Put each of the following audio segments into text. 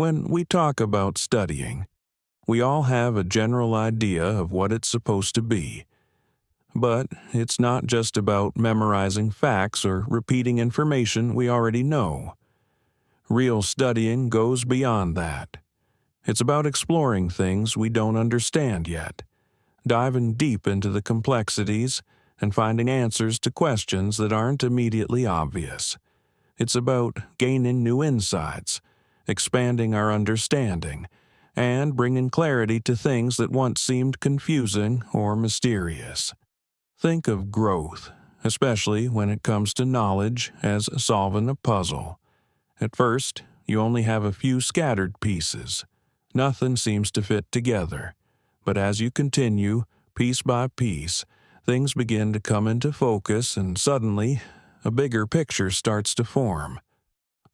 When we talk about studying, we all have a general idea of what it's supposed to be. But it's not just about memorizing facts or repeating information we already know. Real studying goes beyond that. It's about exploring things we don't understand yet, diving deep into the complexities, and finding answers to questions that aren't immediately obvious. It's about gaining new insights, expanding our understanding, and bringing clarity to things that once seemed confusing or mysterious. Think of growth, especially when it comes to knowledge, as solving a puzzle. At first, you only have a few scattered pieces. Nothing seems to fit together. But as you continue, piece by piece, things begin to come into focus, and suddenly, a bigger picture starts to form.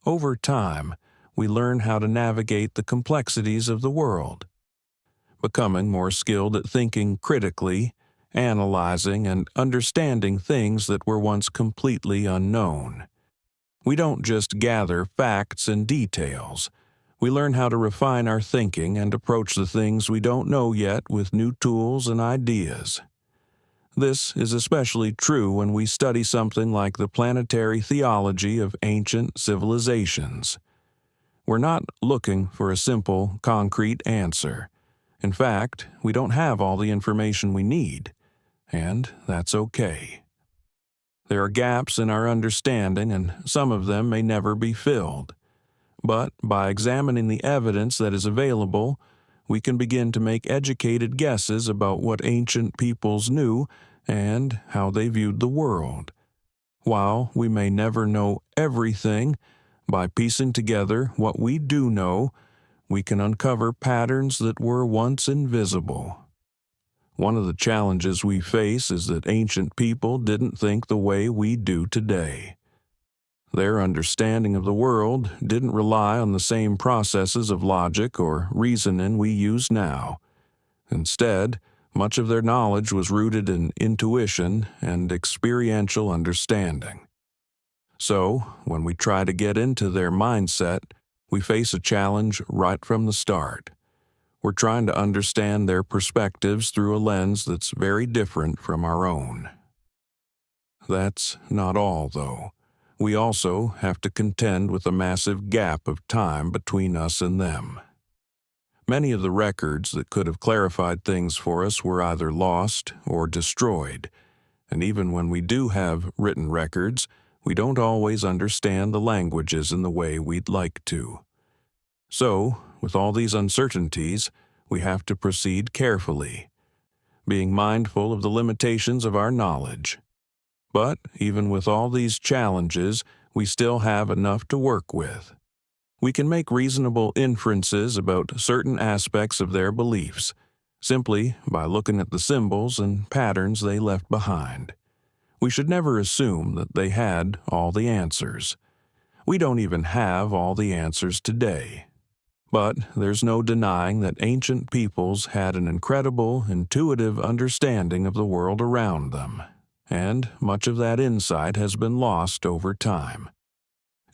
Over time, we learn how to navigate the complexities of the world, becoming more skilled at thinking critically, analyzing, and understanding things that were once completely unknown. We don't just gather facts and details. We learn how to refine our thinking and approach the things we don't know yet with new tools and ideas. This is especially true when we study something like the planetary theology of ancient civilizations. We're not looking for a simple, concrete answer. In fact, we don't have all the information we need, and that's okay. There are gaps in our understanding, and some of them may never be filled. But by examining the evidence that is available, we can begin to make educated guesses about what ancient peoples knew and how they viewed the world. While we may never know everything, by piecing together what we do know, we can uncover patterns that were once invisible. One of the challenges we face is that ancient people didn't think the way we do today. Their understanding of the world didn't rely on the same processes of logic or reasoning we use now. Instead, much of their knowledge was rooted in intuition and experiential understanding. So, when we try to get into their mindset, we face a challenge right from the start. We're trying to understand their perspectives through a lens that's very different from our own. That's not all, though. We also have to contend with a massive gap of time between us and them. Many of the records that could have clarified things for us were either lost or destroyed, and even when we do have written records, we don't always understand the languages in the way we'd like to. So, with all these uncertainties, we have to proceed carefully, being mindful of the limitations of our knowledge. But even with all these challenges, we still have enough to work with. We can make reasonable inferences about certain aspects of their beliefs, simply by looking at the symbols and patterns they left behind. We should never assume that they had all the answers. We don't even have all the answers today. But there's no denying that ancient peoples had an incredible, intuitive understanding of the world around them, and much of that insight has been lost over time.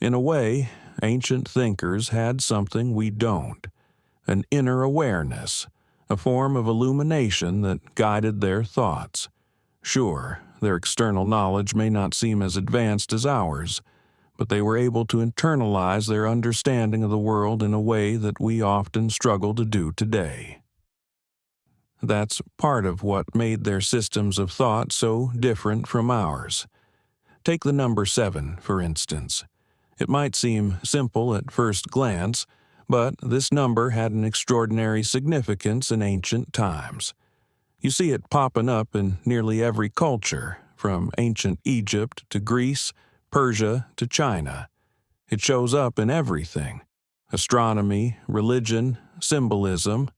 In a way, ancient thinkers had something we don't, an inner awareness, a form of illumination that guided their thoughts. Sure, their external knowledge may not seem as advanced as ours, but they were able to internalize their understanding of the world in a way that we often struggle to do today. That's part of what made their systems of thought so different from ours. Take the number 7, for instance. It might seem simple at first glance, but this number had an extraordinary significance in ancient times. You see it popping up in nearly every culture, from ancient Egypt to Greece, Persia to China. It shows up in everything: astronomy, religion, symbolism.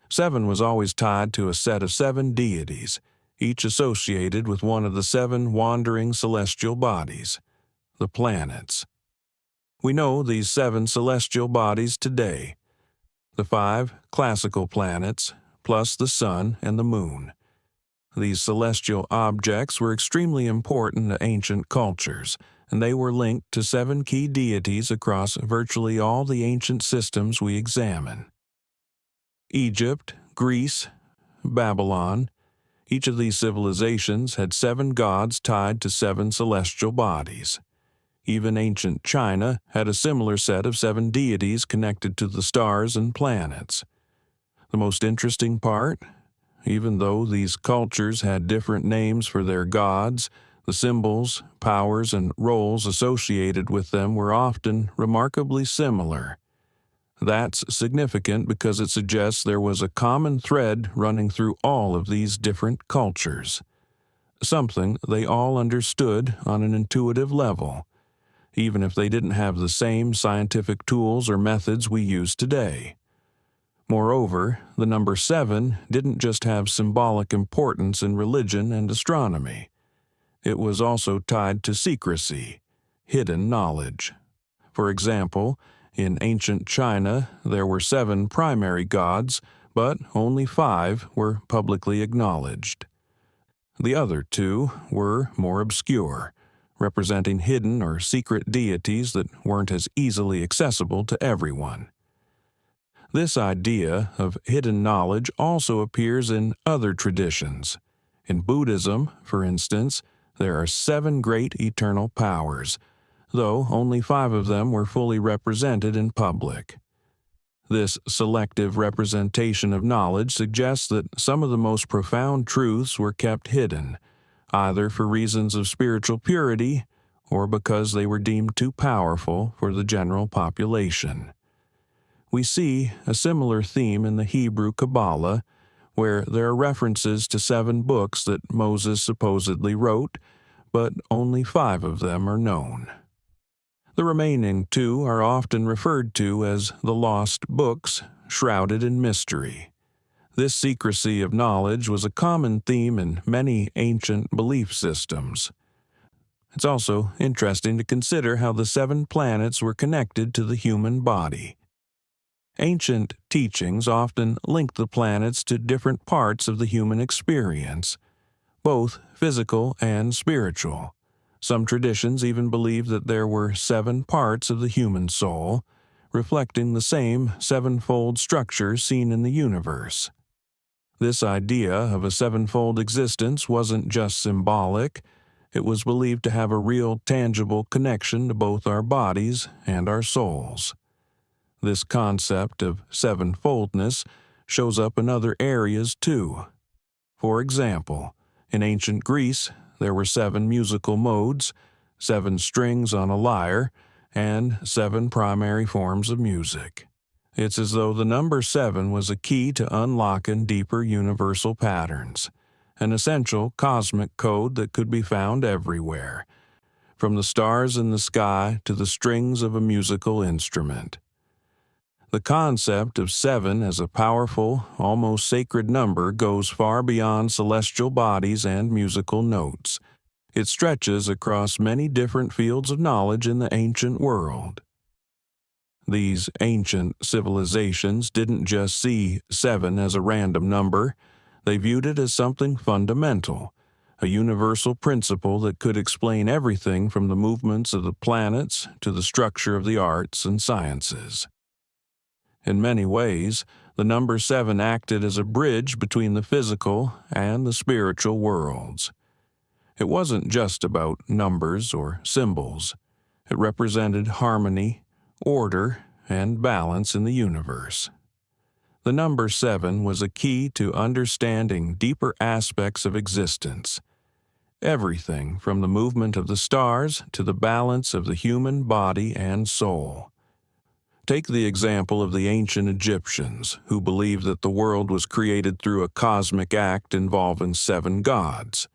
7 was always tied to a set of 7 deities, each associated with one of the 7 wandering celestial bodies, the planets. We know these 7 celestial bodies today: the 5 classical planets, plus the sun and the moon. These celestial objects were extremely important to ancient cultures, and they were linked to 7 key deities across virtually all the ancient systems we examine. Egypt, Greece, Babylon, each of these civilizations had 7 gods tied to 7 celestial bodies. Even ancient China had a similar set of 7 deities connected to the stars and planets. The most interesting part, even though these cultures had different names for their gods, the symbols, powers, and roles associated with them were often remarkably similar. That's significant because it suggests there was a common thread running through all of these different cultures, something they all understood on an intuitive level, even if they didn't have the same scientific tools or methods we use today. Moreover, the number 7 didn't just have symbolic importance in religion and astronomy. It was also tied to secrecy, hidden knowledge. For example, in ancient China, there were 7 primary gods, but only 5 were publicly acknowledged. The other 2 were more obscure, representing hidden or secret deities that weren't as easily accessible to everyone. This idea of hidden knowledge also appears in other traditions. In Buddhism, for instance, there are 7 great eternal powers, though only 5 of them were fully represented in public. This selective representation of knowledge suggests that some of the most profound truths were kept hidden, either for reasons of spiritual purity or because they were deemed too powerful for the general population. We see a similar theme in the Hebrew Kabbalah, where there are references to 7 books that Moses supposedly wrote, but only 5 of them are known. The remaining 2 are often referred to as the lost books, shrouded in mystery. This secrecy of knowledge was a common theme in many ancient belief systems. It's also interesting to consider how the 7 planets were connected to the human body. Ancient teachings often link the planets to different parts of the human experience, both physical and spiritual. Some traditions even believe that there were 7 parts of the human soul, reflecting the same 7-fold structure seen in the universe. This idea of a 7-fold existence wasn't just symbolic, it was believed to have a real tangible connection to both our bodies and our souls. This concept of 7-foldness shows up in other areas too. For example, in ancient Greece, there were 7 musical modes, 7 strings on a lyre, and 7 primary forms of music. It's as though the number 7 was a key to unlocking deeper universal patterns, an essential cosmic code that could be found everywhere, from the stars in the sky to the strings of a musical instrument. The concept of 7 as a powerful, almost sacred number goes far beyond celestial bodies and musical notes. It stretches across many different fields of knowledge in the ancient world. These ancient civilizations didn't just see 7 as a random number, they viewed it as something fundamental, a universal principle that could explain everything from the movements of the planets to the structure of the arts and sciences. In many ways, the number 7 acted as a bridge between the physical and the spiritual worlds. It wasn't just about numbers or symbols. It represented harmony, order, and balance in the universe. The number 7 was a key to understanding deeper aspects of existence. Everything from the movement of the stars to the balance of the human body and soul. Take the example of the ancient Egyptians, who believed that the world was created through a cosmic act involving 7 gods.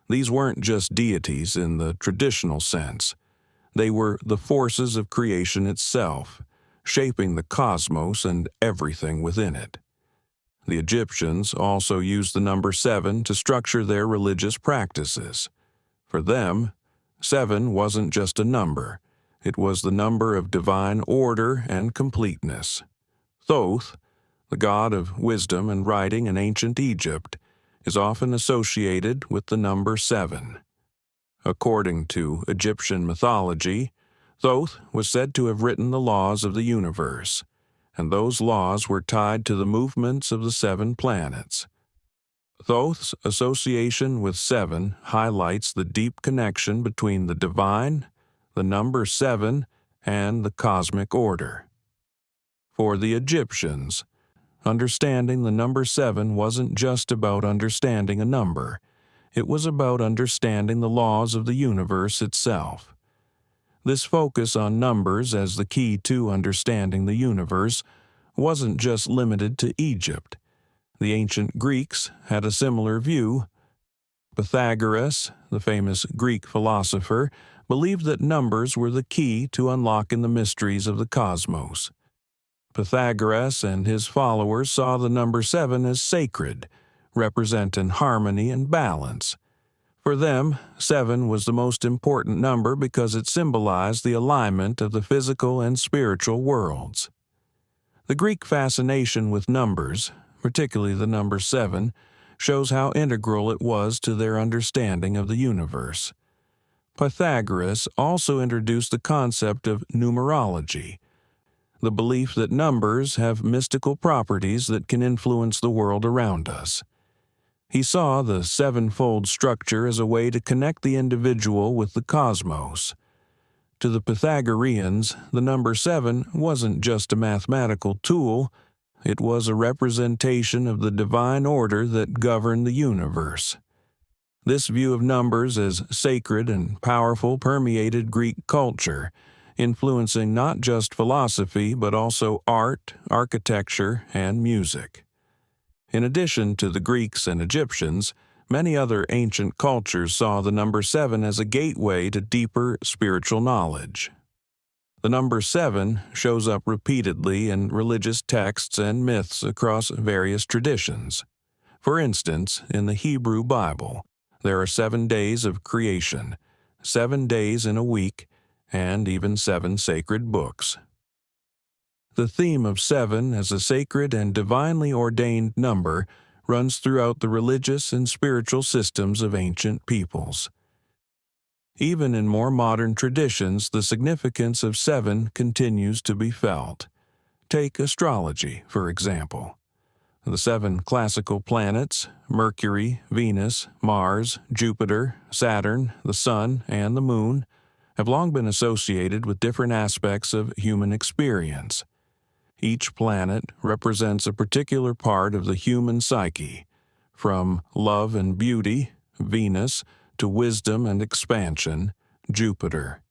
These weren't just deities in the traditional sense. They were the forces of creation itself, shaping the cosmos and everything within it. The Egyptians also used the number 7 to structure their religious practices. For them, 7 wasn't just a number. It was the number of divine order and completeness. Thoth, the god of wisdom and writing in ancient Egypt, is often associated with the number 7. According to Egyptian mythology, Thoth was said to have written the laws of the universe, and those laws were tied to the movements of the 7 planets. Thoth's association with 7 highlights the deep connection between the divine, the number 7, and the cosmic order. For the Egyptians, understanding the number 7 wasn't just about understanding a number. It was about understanding the laws of the universe itself. This focus on numbers as the key to understanding the universe wasn't just limited to Egypt. The ancient Greeks had a similar view. Pythagoras, the famous Greek philosopher, believed that numbers were the key to unlocking the mysteries of the cosmos. Pythagoras and his followers saw the number 7 as sacred, representing harmony and balance. For them, 7 was the most important number because it symbolized the alignment of the physical and spiritual worlds. The Greek fascination with numbers, particularly the number 7, shows how integral it was to their understanding of the universe. Pythagoras also introduced the concept of numerology, the belief that numbers have mystical properties that can influence the world around us. He saw the 7-fold structure as a way to connect the individual with the cosmos. To the Pythagoreans, the number 7 wasn't just a mathematical tool, it was a representation of the divine order that governed the universe. This view of numbers as sacred and powerful permeated Greek culture, influencing not just philosophy but also art, architecture, and music. In addition to the Greeks and Egyptians, many other ancient cultures saw the number 7 as a gateway to deeper spiritual knowledge. The number 7 shows up repeatedly in religious texts and myths across various traditions. For instance, in the Hebrew Bible, there are 7 days of creation, 7 days in a week, and even 7 sacred books. The theme of 7 as a sacred and divinely ordained number runs throughout the religious and spiritual systems of ancient peoples. Even in more modern traditions, the significance of 7 continues to be felt. Take astrology, for example. The 7 classical planets, Mercury, Venus, Mars, Jupiter, Saturn, the Sun, and the Moon, have long been associated with different aspects of human experience. Each planet represents a particular part of the human psyche, from love and beauty, Venus, to wisdom and expansion, Jupiter.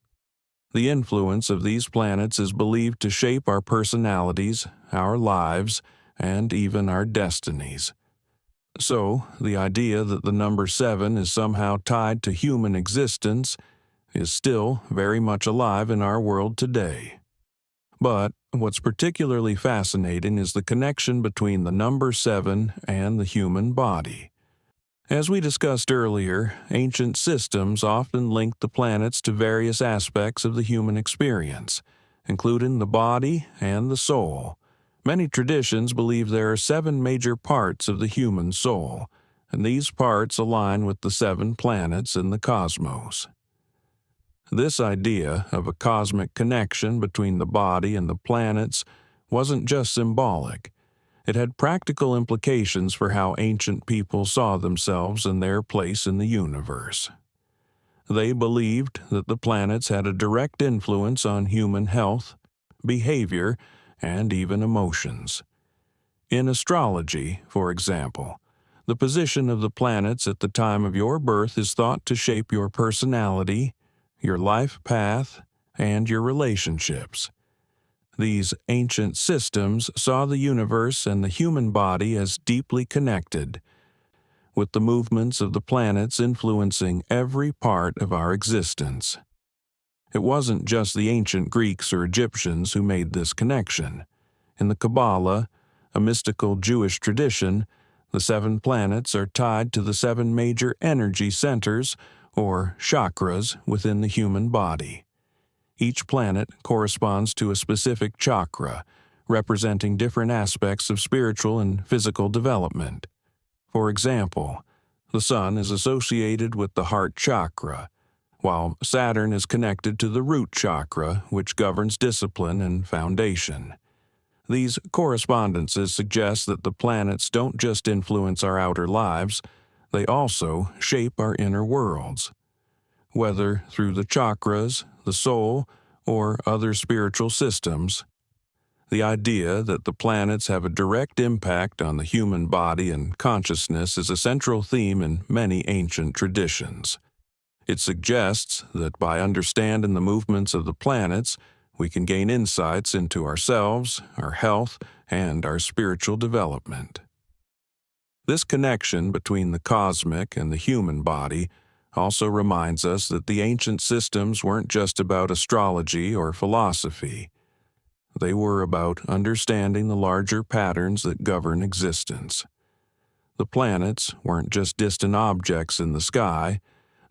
The influence of these planets is believed to shape our personalities, our lives, and even our destinies. So, the idea that the number 7 is somehow tied to human existence is still very much alive in our world today. But what's particularly fascinating is the connection between the number 7 and the human body. As we discussed earlier, ancient systems often linked the planets to various aspects of the human experience, including the body and the soul. Many traditions believe there are 7 major parts of the human soul, and these parts align with the 7 planets in the cosmos. This idea of a cosmic connection between the body and the planets wasn't just symbolic. It had practical implications for how ancient people saw themselves and their place in the universe. They believed that the planets had a direct influence on human health, behavior, and even emotions. In astrology, for example, the position of the planets at the time of your birth is thought to shape your personality, your life path, and your relationships. These ancient systems saw the universe and the human body as deeply connected, with the movements of the planets influencing every part of our existence. It wasn't just the ancient Greeks or Egyptians who made this connection. In the Kabbalah, a mystical Jewish tradition, the 7 planets are tied to the 7 major energy centers, or chakras, within the human body. Each planet corresponds to a specific chakra, representing different aspects of spiritual and physical development. For example, the Sun is associated with the heart chakra, while Saturn is connected to the root chakra, which governs discipline and foundation. These correspondences suggest that the planets don't just influence our outer lives, they also shape our inner worlds. Whether through the chakras, the soul, or other spiritual systems, the idea that the planets have a direct impact on the human body and consciousness is a central theme in many ancient traditions. It suggests that by understanding the movements of the planets, we can gain insights into ourselves, our health, and our spiritual development. This connection between the cosmic and the human body also reminds us that the ancient systems weren't just about astrology or philosophy. They were about understanding the larger patterns that govern existence. The planets weren't just distant objects in the sky,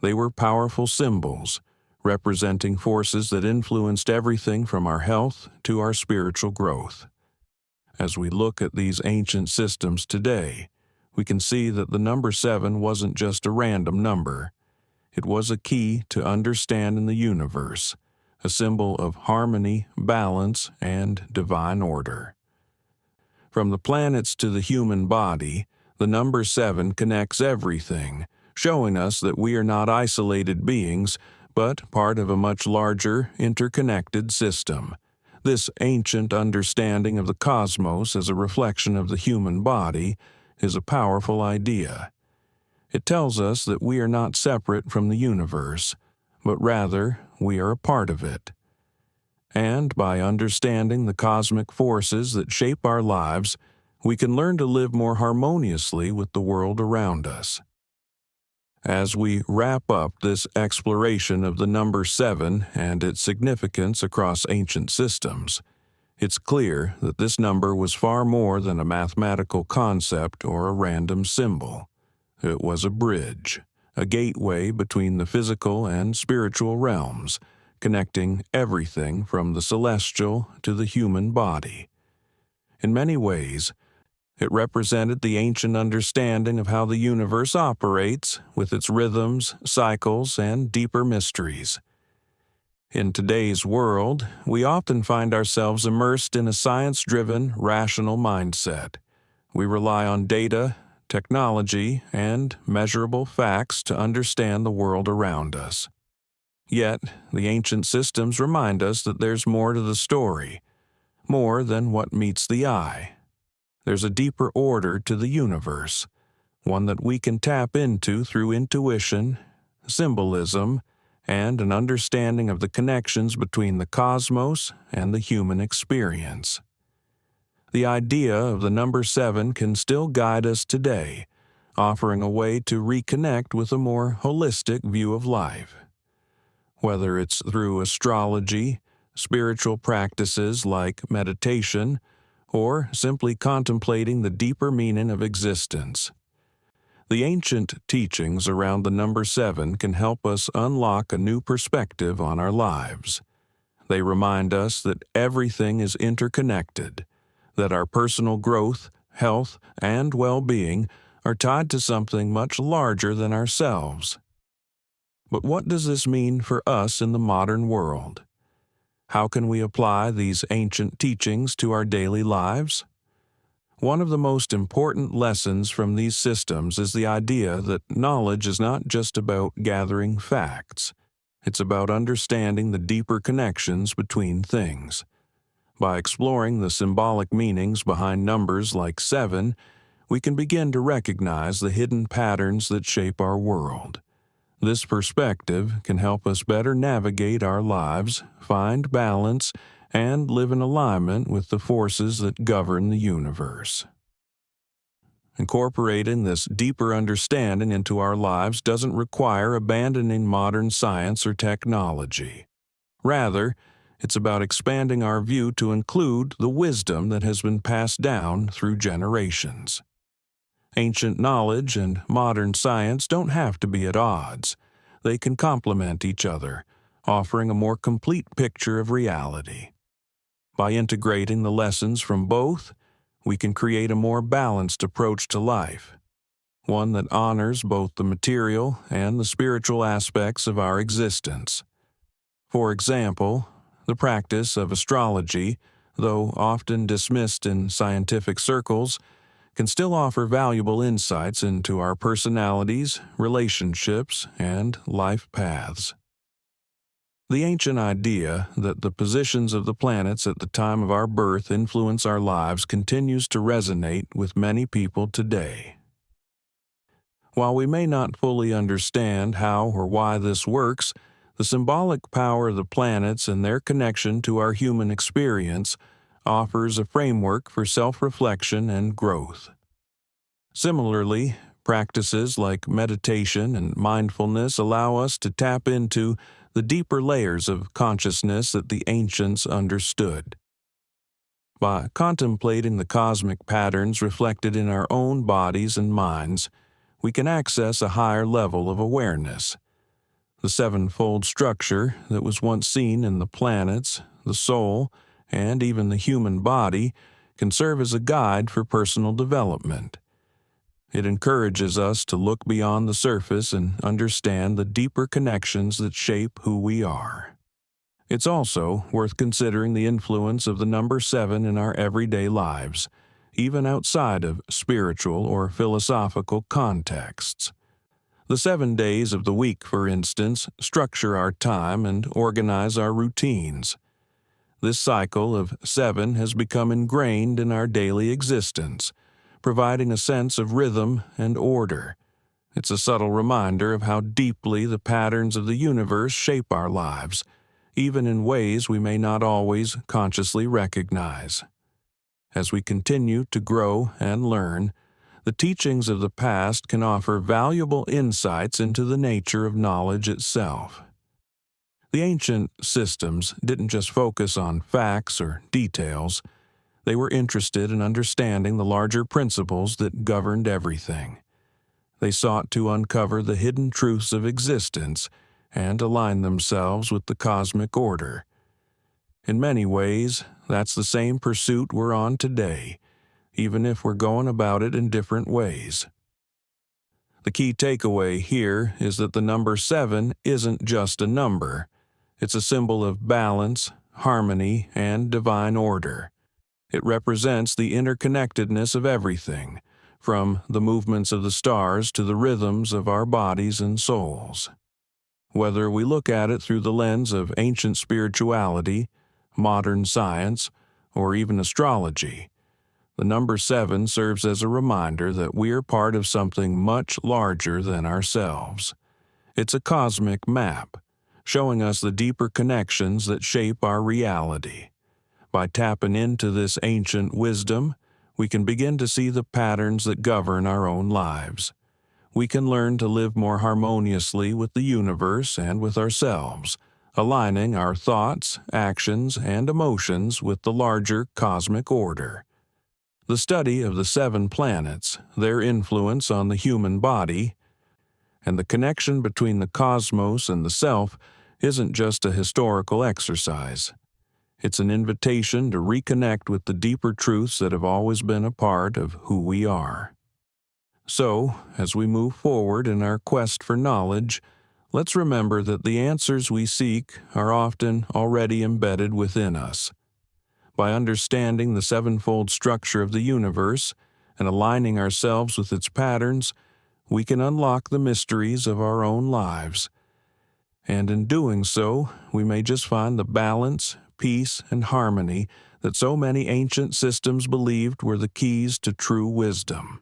they were powerful symbols, representing forces that influenced everything from our health to our spiritual growth. As we look at these ancient systems today, we can see that the number 7 wasn't just a random number. It was a key to understanding the universe, a symbol of harmony, balance, and divine order. From the planets to the human body, the number 7 connects everything, showing us that we are not isolated beings, but part of a much larger, interconnected system. This ancient understanding of the cosmos as a reflection of the human body is a powerful idea. It tells us that we are not separate from the universe, but rather we are a part of it. And by understanding the cosmic forces that shape our lives, we can learn to live more harmoniously with the world around us. As we wrap up this exploration of the number 7 and its significance across ancient systems, it's clear that this number was far more than a mathematical concept or a random symbol. It was a bridge, a gateway between the physical and spiritual realms, connecting everything from the celestial to the human body. In many ways, it represented the ancient understanding of how the universe operates, with its rhythms, cycles, and deeper mysteries. In today's world, we often find ourselves immersed in a science-driven, rational mindset. We rely on data, technology, and measurable facts to understand the world around us. Yet, the ancient systems remind us that there's more to the story, more than what meets the eye. There's a deeper order to the universe, one that we can tap into through intuition, symbolism, and an understanding of the connections between the cosmos and the human experience. The idea of the number 7 can still guide us today, offering a way to reconnect with a more holistic view of life. Whether it's through astrology, spiritual practices like meditation, or simply contemplating the deeper meaning of existence. The ancient teachings around the number 7 can help us unlock a new perspective on our lives. They remind us that everything is interconnected, that our personal growth, health, and well-being are tied to something much larger than ourselves. But what does this mean for us in the modern world? How can we apply these ancient teachings to our daily lives? One of the most important lessons from these systems is the idea that knowledge is not just about gathering facts. It's about understanding the deeper connections between things. By exploring the symbolic meanings behind numbers like 7, we can begin to recognize the hidden patterns that shape our world. This perspective can help us better navigate our lives, find balance, and live in alignment with the forces that govern the universe. Incorporating this deeper understanding into our lives doesn't require abandoning modern science or technology. Rather, it's about expanding our view to include the wisdom that has been passed down through generations. Ancient knowledge and modern science don't have to be at odds. They can complement each other, offering a more complete picture of reality. By integrating the lessons from both, we can create a more balanced approach to life. one that honors both the material and the spiritual aspects of our existence. For example, the practice of astrology, though often dismissed in scientific circles, can still offer valuable insights into our personalities, relationships, and life paths. The ancient idea that the positions of the planets at the time of our birth influence our lives continues to resonate with many people today. While we may not fully understand how or why this works, the symbolic power of the planets and their connection to our human experience offers a framework for self-reflection and growth. Similarly, practices like meditation and mindfulness allow us to tap into the deeper layers of consciousness that the ancients understood. By contemplating the cosmic patterns reflected in our own bodies and minds, we can access a higher level of awareness. The sevenfold structure that was once seen in the planets, the soul, and even the human body can serve as a guide for personal development. It encourages us to look beyond the surface and understand the deeper connections that shape who we are. It's also worth considering the influence of the number 7 in our everyday lives, even outside of spiritual or philosophical contexts. The 7 days of the week, for instance, structure our time and organize our routines. This cycle of 7 has become ingrained in our daily existence, providing a sense of rhythm and order. It's a subtle reminder of how deeply the patterns of the universe shape our lives, even in ways we may not always consciously recognize. As we continue to grow and learn, the teachings of the past can offer valuable insights into the nature of knowledge itself. The ancient systems didn't just focus on facts or details. They were interested in understanding the larger principles that governed everything. They sought to uncover the hidden truths of existence and align themselves with the cosmic order. In many ways, that's the same pursuit we're on today, even if we're going about it in different ways. The key takeaway here is that the number 7 isn't just a number. It's a symbol of balance, harmony, and divine order. It represents the interconnectedness of everything, from the movements of the stars to the rhythms of our bodies and souls. Whether we look at it through the lens of ancient spirituality, modern science, or even astrology, the number 7 serves as a reminder that we are part of something much larger than ourselves. It's a cosmic map, showing us the deeper connections that shape our reality. By tapping into this ancient wisdom, we can begin to see the patterns that govern our own lives. We can learn to live more harmoniously with the universe and with ourselves, aligning our thoughts, actions, and emotions with the larger cosmic order. The study of the 7 planets, their influence on the human body, and the connection between the cosmos and the self isn't just a historical exercise. It's an invitation to reconnect with the deeper truths that have always been a part of who we are. So, as we move forward in our quest for knowledge, let's remember that the answers we seek are often already embedded within us. By understanding the sevenfold structure of the universe and aligning ourselves with its patterns, we can unlock the mysteries of our own lives. And in doing so, we may just find the balance, peace, and harmony that so many ancient systems believed were the keys to true wisdom.